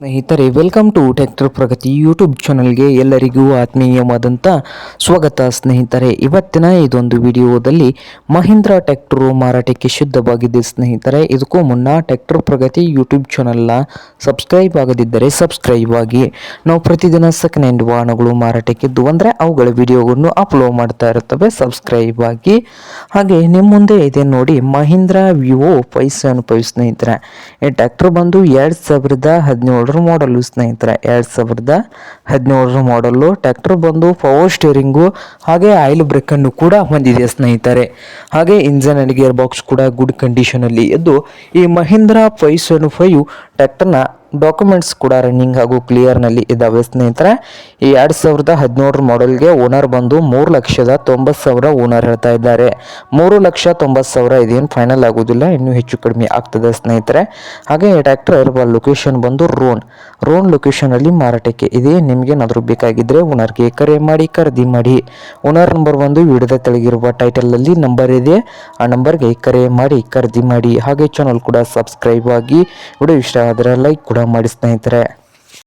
ಸ್ನೇಹಿತರೆ, welcome to tractor Pragati YouTube ಚಾನಲ್ಗೆ ಎಲ್ಲರಿಗೂ ಆತ್ಮೀಯವಾದಂಥ ಸ್ವಾಗತ. ಸ್ನೇಹಿತರೆ, ಇವತ್ತಿನ ಇದೊಂದು ವಿಡಿಯೋದಲ್ಲಿ ಮಹೀಂದ್ರ ಟ್ರ್ಯಾಕ್ಟರು ಮಾರಾಟಕ್ಕೆ ಸಿದ್ಧವಾಗಿದೆ. ಸ್ನೇಹಿತರೆ, ಇದಕ್ಕೂ ಮುನ್ನ ಟ್ರ್ಯಾಕ್ಟರ್ ಪ್ರಗತಿ ಯೂಟ್ಯೂಬ್ ಚಾನಲ್ನ ಸಬ್ಸ್ಕ್ರೈಬ್ ಆಗದಿದ್ದರೆ ಸಬ್ಸ್ಕ್ರೈಬ್ ಆಗಿ. ನಾವು ಪ್ರತಿದಿನ ಸೆಕೆಂಡ್ ಹ್ಯಾಂಡ್ ವಾಹನಗಳು ಮಾರಾಟಕ್ಕಿದ್ದು ಅಂದರೆ ಅವುಗಳ ವಿಡಿಯೋವನ್ನು ಅಪ್ಲೋಡ್ ಮಾಡ್ತಾ ಇರುತ್ತವೆ. ಸಬ್ಸ್ಕ್ರೈಬ್ ಆಗಿ. ಹಾಗೆ ನಿಮ್ಮ ಮುಂದೆ ಇದೆ ನೋಡಿ ಮಹೀಂದ್ರ ವಿವೋ 575. ಸ್ನೇಹಿತರೆ, ಈ ಟ್ರ್ಯಾಕ್ಟರ್ ಬಂದು 2017 ಮಾಡಲು. ಸ್ನೇಹಿತರೆ, 2017 ಮಾಡಲು ಟ್ರ್ಯಾಕ್ಟರ್ ಬಂದು ಪವರ್ ಸ್ಟೇರಿಂಗು ಹಾಗೆ ಆಯಿಲ್ ಬ್ರೇಕ್ ಅನ್ನು ಕೂಡ ಹೊಂದಿದೆ. ಸ್ನೇಹಿತರೆ, ಹಾಗೆ ಇಂಜನ್ ಅಂಡ್ ಗೇರ್ ಬಾಕ್ಸ್ ಕೂಡ ಗುಡ್ ಕಂಡೀಷನ್ ಅಲ್ಲಿ ಇದ್ದು, ಈ ಮಹೀಂದ್ರ 575 ಟ್ರ್ಯಾಕ್ಟರ್ನ ಡಾಕ್ಯುಮೆಂಟ್ಸ್ ಕೂಡ ರನ್ನಿಂಗ್ ಹಾಗೂ ಕ್ಲಿಯರ್ನಲ್ಲಿ ಇದ್ದಾವೆ. ಸ್ನೇಹಿತರೆ, ಈ 2017 ಮಾಡೆಲ್ಗೆ ಓನರ್ ಬಂದು 3,90,000 ಓನರ್ ಹೇಳ್ತಾ ಇದ್ದಾರೆ. 3,90,000 ಇದೇನು ಫೈನಲ್ ಆಗೋದಿಲ್ಲ, ಇನ್ನೂ ಹೆಚ್ಚು ಕಡಿಮೆ ಆಗ್ತದೆ. ಸ್ನೇಹಿತರೆ, ಹಾಗೆ ಈ ಟ್ರ್ಯಾಕ್ಟರ್ ಇರುವ ಲೊಕೇಶನ್ ಬಂದು ರೋನ್ ಲೊಕೇಶನ್ ಅಲ್ಲಿ ಮಾರಾಟಕ್ಕೆ ಇದೆ. ನಿಮ್ಗೇನಾದರೂ ಬೇಕಾಗಿದ್ರೆ ಓನರ್ಗೆ ಕರೆ ಮಾಡಿ ಖರೀದಿ ಮಾಡಿ. ಓನರ್ ನಂಬರ್ ಬಂದು ವಿಡಿಯೋದ ತೆಳಗಿರುವ ಟೈಟಲ್ ಅಲ್ಲಿ ನಂಬರ್ ಇದೆ, ಆ ನಂಬರ್ಗೆ ಕರೆ ಮಾಡಿ ಖರೀದಿ ಮಾಡಿ. ಹಾಗೆ ಚಾನಲ್ ಕೂಡ ಸಬ್ಸ್ಕ್ರೈಬ್ ಆಗಿ. ವಿಡಿಯೋ ಇಷ್ಟ ಆದರೆ ಲೈಕ್ ಕೂಡ ಮಾಡಿ. ಸ್ನೇಹಿತರೆ.